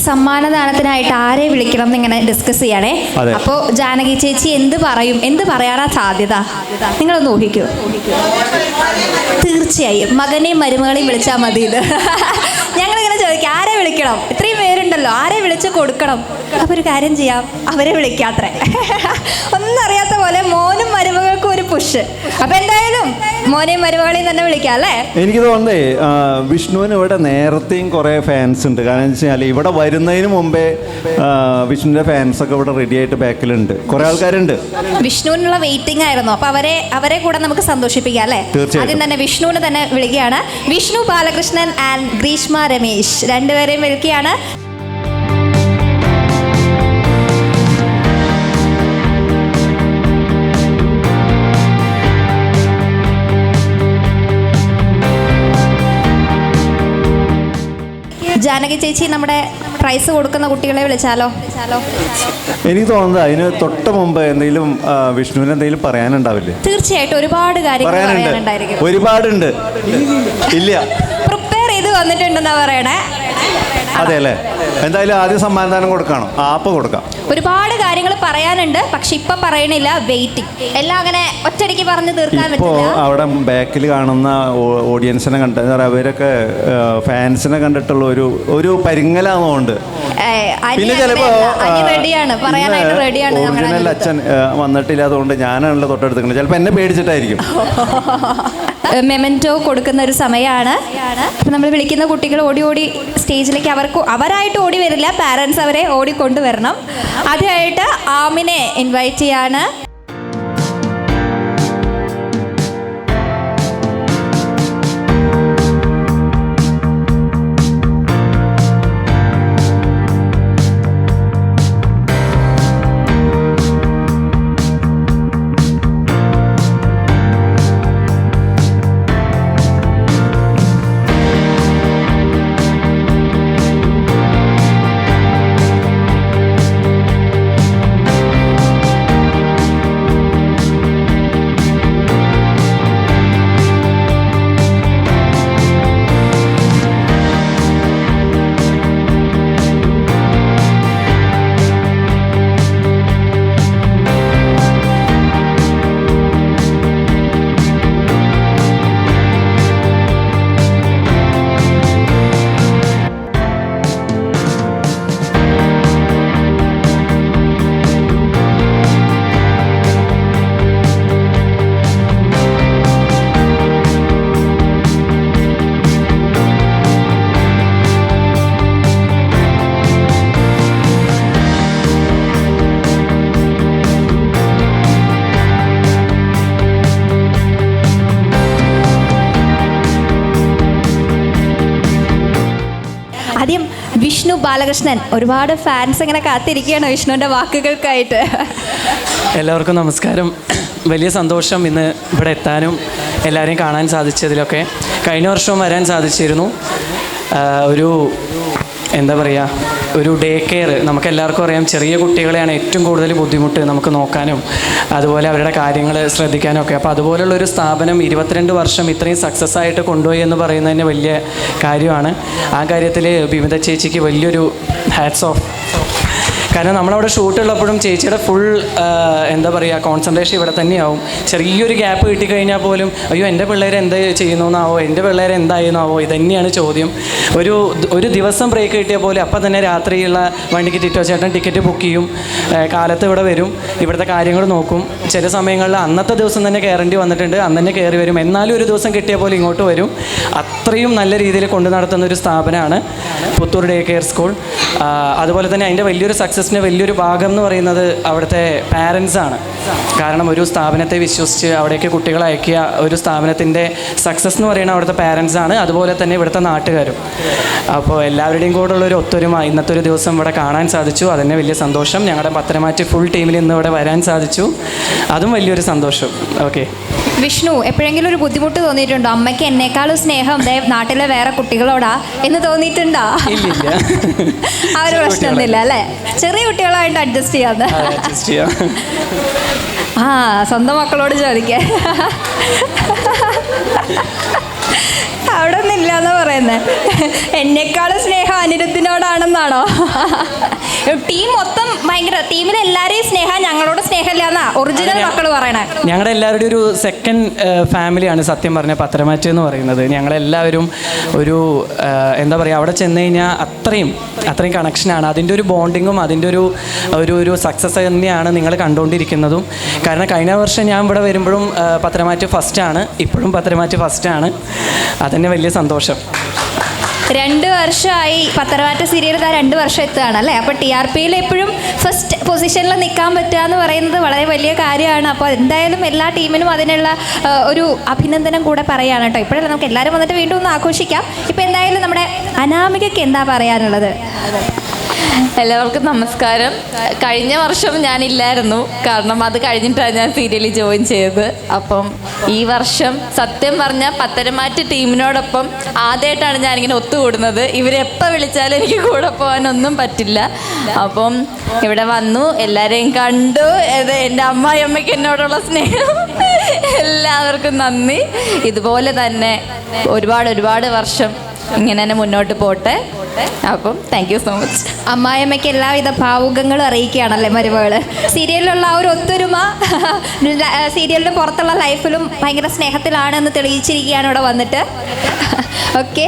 സമ്മാനദാനത്തിനായിട്ട് ആരെ വിളിക്കണം എന്നിങ്ങനെ ഡിസ്കസ് ചെയ്യണേ. അപ്പോൾ ജാനകി ചേച്ചി എന്ത് പറയാനാ സാധ്യത? നിങ്ങളൊന്ന് ഊഹിക്കൂ. തീർച്ചയായും മകനെയും മരുമകളെയും വിളിച്ചാൽ മതി. ഇത് ഞങ്ങളിങ്ങനെ ചോദിക്കാം, ആരെ വിളിക്കണം? ഇത്രയും പേരുണ്ടല്ലോ, ആരെ വിളിച്ച് കൊടുക്കണം? അപ്പോൾ ഒരു കാര്യം ചെയ്യാം, അവരെ വിളിക്കാത്രേ. ഒന്നും അറിയാത്ത പോലെ മോനും മരുമകൾക്കും ഒരു പുഷ്. അപ്പൊ എന്തായാലും മോനെയും മരുമകളെയും തന്നെ വിളിക്കാം അല്ലേ? എനിക്ക് തോന്നുന്നേ വിഷ്ണുവിന് ഇവിടെ നേരത്തെയും കുറെ ഫാൻസ് ഉണ്ട്. കാരണം എന്ന് വെച്ചാൽ ഇവിടെ വരുന്നതിന് മുമ്പേ വിഷ്ണുവിന്റെ ഫാൻസ് ഒക്കെ ഇവിടെ റെഡി ആയിട്ട് ബാക്കിലുണ്ട്, കുറെ ആൾക്കാരുണ്ട്. വിഷ്ണുവിനുള്ള വെയിറ്റിംഗ് ആയിരുന്നു. അപ്പൊ അവരെ കൂടെ നമുക്ക് സന്തോഷിപ്പിക്കാം അല്ലേ? ആദ്യം തന്നെ വിഷ്ണുവിനെ തന്നെ വിളിക്കുകയാണ്. വിഷ്ണു ബാലകൃഷ്ണൻ ആൻഡ് ഗ്രീഷ്മ രമേശ് രണ്ടുപേരെയും വിളിക്കുകയാണ്. ജാനകി ചേച്ചി നമ്മുടെ പ്രൈസ് കൊടുക്കുന്ന കുട്ടികളെ വിളിച്ചാലോ? എനിക്ക് തോന്നുന്നത് അതിന് തൊട്ട് മുമ്പ് എന്തെങ്കിലും വിഷ്ണുവിന് എന്തെങ്കിലും പറയാനുണ്ടാവില്ലേ? തീർച്ചയായിട്ടും ഒരുപാട് കാര്യങ്ങൾ പറയാനുണ്ടായിരിക്കും. ഒരുപാടുണ്ട്. ഇല്ല, പ്രിപ്പയർ ചെയ്ത് വന്നിട്ടുണ്ടെന്നാ പറയണേ. അതെ അല്ലേ? എന്തായാലും ആദ്യം സമ്മാനദാനം കൊടുക്കണം. ആപ്പ് കൊടുക്കാം. ഒരുപാട് കാര്യങ്ങൾ പറയാനുണ്ട്, പക്ഷെ ഇപ്പൊ പറയണില്ല. വെയിറ്റിംഗ് എല്ലാം അങ്ങനെ ഒറ്റയടിക്ക് പറഞ്ഞു തീർക്കാൻ പറ്റില്ല. അവിടെ ബാക്കിൽ കാണുന്ന ഓഡിയൻസിനെ കണ്ട അവരൊക്കെ ഫാൻസിനെ കണ്ടിട്ടുള്ള ഒരു പരിങ്ങലാവുന്നുണ്ട്. പിന്നെ ചിലപ്പോ ഒറിജിനൽ അച്ഛൻ വന്നിട്ടില്ല, അതുകൊണ്ട് ഞാനാണല്ലോ തൊട്ടടുത്ത്. ചിലപ്പോ എന്നെ പേടിച്ചിട്ടായിരിക്കും. മെമൻറ്റോ കൊടുക്കുന്ന ഒരു സമയമാണ്. അപ്പം നമ്മൾ വിളിക്കുന്ന കുട്ടികൾ ഓടി ഓടി സ്റ്റേജിലേക്ക് അവരായിട്ട് ഓടി വരില്ല, പാരൻസ് അവരെ ഓടിക്കൊണ്ടുവരണം. ആദ്യമായിട്ട് ആമിനെ ഇൻവൈറ്റ് ചെയ്യാണ്. ആദ്യം വിഷ്ണു ബാലകൃഷ്ണൻ. ഒരുപാട് ഫാൻസ് ഇങ്ങനെ കാത്തിരിക്കുകയാണ് വിഷ്ണുവിൻ്റെ വാക്കുകൾക്കായിട്ട്. എല്ലാവർക്കും നമസ്കാരം. വലിയ സന്തോഷം ഇന്ന് ഇവിടെ എത്താനും എല്ലാവരെയും കാണാൻ സാധിച്ചതിലൊക്കെ. കഴിഞ്ഞ വർഷവും വരാൻ സാധിച്ചിരുന്നു. എന്താ പറയുക, ഒരു ഡേ കെയർ നമുക്കെല്ലാവർക്കും അറിയാം. ചെറിയ കുട്ടികളെയാണ് ഏറ്റവും കൂടുതൽ ബുദ്ധിമുട്ട് നമുക്ക് നോക്കാനും അതുപോലെ അവരുടെ കാര്യങ്ങൾ ശ്രദ്ധിക്കാനും ഒക്കെ. അപ്പോൾ അതുപോലുള്ളൊരു സ്ഥാപനം 22 വർഷം ഇത്രയും സക്സസ് ആയിട്ട് കൊണ്ടുപോയി എന്ന് പറയുന്നതിന് വലിയ കാര്യമാണ്. ആ കാര്യത്തിൽ ബിമിത ചേച്ചിക്ക് വലിയൊരു ഹാറ്റ്സ് ഓഫ്. കാരണം നമ്മളവിടെ ഷൂട്ടുള്ളപ്പോഴും ചേച്ചിയുടെ ഫുൾ എന്താ പറയുക കോൺസെൻട്രേഷൻ ഇവിടെ തന്നെയാവും. ചെറിയൊരു ഗ്യാപ്പ് കിട്ടിക്കഴിഞ്ഞാൽ പോലും അയ്യോ എൻ്റെ പിള്ളേർ എന്ത് ചെയ്യുന്നതാവോ, എൻ്റെ പിള്ളേർ എന്തായിരുന്നാവോ, ഇതന്നെയാണ് ചോദ്യം. ഒരു ദിവസം ബ്രേക്ക് കിട്ടിയാൽ പോലും അപ്പം തന്നെ രാത്രിയുള്ള വണ്ടിക്ക് ചേട്ടൻ ടിക്കറ്റ് ബുക്ക് ചെയ്യും, കാലത്ത് ഇവിടെ വരും, ഇവിടുത്തെ കാര്യങ്ങൾ നോക്കും. ചില സമയങ്ങളിൽ അന്നത്തെ ദിവസം തന്നെ കയറേണ്ടി വന്നിട്ടുണ്ട്, അന്ന് തന്നെ കയറി വരും. എന്നാലും ഒരു ദിവസം കിട്ടിയാൽ പോലും ഇങ്ങോട്ട് വരും. അത്രയും നല്ല രീതിയിൽ കൊണ്ടു നടത്തുന്ന ഒരു സ്ഥാപനമാണ് പുത്തൂർ ഡേ കെയർ സ്കൂൾ. അതുപോലെ തന്നെ അതിൻ്റെ വലിയൊരു സക്സസിന് വലിയൊരു ഭാഗം എന്ന് പറയുന്നത് അവിടുത്തെ പാരൻസാണ്. കാരണം ഒരു സ്ഥാപനത്തെ വിശ്വസിച്ച് അവിടേക്ക് കുട്ടികളെ അയക്കിയ ഒരു സ്ഥാപനത്തിൻ്റെ സക്സസ് എന്ന് പറയുന്നത് അവിടുത്തെ പാരൻസാണ്. അതുപോലെ തന്നെ ഇവിടുത്തെ നാട്ടുകാരും. അപ്പോൾ എല്ലാവരുടെയും കൂടെ ഉള്ളൊരു ഒത്തൊരുമ ഇന്നത്തെ ഒരു ദിവസം ഇവിടെ കാണാൻ സാധിച്ചു. അതിന് വലിയ സന്തോഷം. ഞങ്ങളുടെ പത്തനംതിട്ട ഫുൾ ടീമിൽ ഇന്ന് ഇവിടെ വരാൻ സാധിച്ചു, അതും വലിയൊരു സന്തോഷം. ഓക്കെ. വിഷ്ണു, എപ്പോഴെങ്കിലും ഒരു ബുദ്ധിമുട്ട് തോന്നിയിട്ടുണ്ടോ? അമ്മയ്ക്ക് എന്നെക്കാളും സ്നേഹം നാട്ടിലെ വേറെ കുട്ടികളോടാ എന്ന് തോന്നിയിട്ടുണ്ടോ? ഇല്ലില്ല, ആ ഒരു പ്രശ്നമൊന്നുമില്ല അല്ലേ? ചെറിയ കുട്ടികളായിട്ട് അഡ്ജസ്റ്റ് ചെയ്യാതെ. സ്വന്തം മക്കളോട് ചോദിക്കാൻ. അവിടെ ഒന്നും ഇല്ലാന്നാ പറയുന്നത്. എന്നെക്കാളും സ്നേഹം അനിരുദ്ധിനോടാണെന്നാണോ? ടീം മൊത്തം ഭയങ്കര, ടീമിലെ എല്ലാരെയും സ്നേഹം, ഞങ്ങളോട് സ്നേഹമില്ല എന്നാ ഒറിജിനൽ മക്കള് പറയണേ. ഞങ്ങളുടെ എല്ലാവരുടെയും ഒരു സെക്കൻഡ് ഫാമിലിയാണ് സത്യം പറഞ്ഞ പത്തരമാറ്റ് എന്ന് പറയുന്നത്. ഞങ്ങളെല്ലാവരും ഒരു എന്താ പറയുക, അവിടെ ചെന്ന് കഴിഞ്ഞാൽ അത്രയും കണക്ഷനാണ്. അതിൻ്റെ ഒരു ബോണ്ടിങ്ങും അതിൻ്റെ ഒരു സക്സസ് തന്നെയാണ് നിങ്ങൾ കണ്ടുകൊണ്ടിരിക്കുന്നതും. കാരണം കഴിഞ്ഞ വർഷം ഞാൻ ഇവിടെ വരുമ്പോഴും പത്തരമാറ്റ് ഫസ്റ്റാണ്, ഇപ്പോഴും പത്തരമാറ്റ് ഫസ്റ്റാണ്. അതന്നെ വലിയ സന്തോഷം. 2 വർഷമായി പത്തരമാറ്റ സീരിയൽ 2 വർഷം എത്തുകയാണ് അല്ലേ? അപ്പോൾ TRPയിൽ എപ്പോഴും ഫസ്റ്റ് പൊസിഷനിൽ നിൽക്കാൻ പറ്റുക എന്ന് പറയുന്നത് വളരെ വലിയ കാര്യമാണ്. അപ്പോൾ എന്തായാലും എല്ലാ ടീമിനും അതിനുള്ള ഒരു അഭിനന്ദനം കൂടെ പറയുകയാണ് കേട്ടോ. ഇപ്പോഴല്ലേ നമുക്ക് എല്ലാവരും വന്നിട്ട് വീണ്ടും ഒന്ന് ആഘോഷിക്കാം. ഇപ്പോൾ എന്തായാലും നമ്മുടെ അനാമികയ്ക്ക് എന്താ പറയാനുള്ളത്? എല്ലാവർക്കും നമസ്കാരം. കഴിഞ്ഞ വർഷം ഞാനില്ലായിരുന്നു, കാരണം അത് കഴിഞ്ഞിട്ടാണ് ഞാൻ സീരിയലിൽ ജോയിൻ ചെയ്തത്. അപ്പം ഈ വർഷം സത്യം പറഞ്ഞാൽ പത്തരമാറ്റ് ടീമിനോടൊപ്പം ആദ്യമായിട്ടാണ് ഞാനിങ്ങനെ ഒത്തുകൂടുന്നത്. ഇവരെപ്പോൾ വിളിച്ചാലും എനിക്ക് കൂടെ പോകാനൊന്നും പറ്റില്ല. അപ്പം ഇവിടെ വന്നു, എല്ലാവരെയും കണ്ടു. എൻ്റെ അമ്മായിയമ്മയ്ക്ക് എന്നോടുള്ള സ്നേഹം, എല്ലാവർക്കും നന്ദി. ഇതുപോലെ തന്നെ ഒരുപാട് വർഷം ഇങ്ങനെ തന്നെ മുന്നോട്ട് പോട്ടെ. അപ്പം താങ്ക് യു സോ മച്ച്. അമ്മായിയമ്മയ്ക്ക് എല്ലാവിധ ഭാവുകങ്ങളും അറിയിക്കുകയാണല്ലേ മരുമകള്. സീരിയലിലുള്ള ആ ഒരു ഒത്തൊരുമ സീരിയലിന് പുറത്തുള്ള ലൈഫിലും ഭയങ്കര സ്നേഹത്തിലാണെന്ന് തെളിയിച്ചിരിക്കുകയാണ് ഇവിടെ വന്നിട്ട്. ഓക്കെ.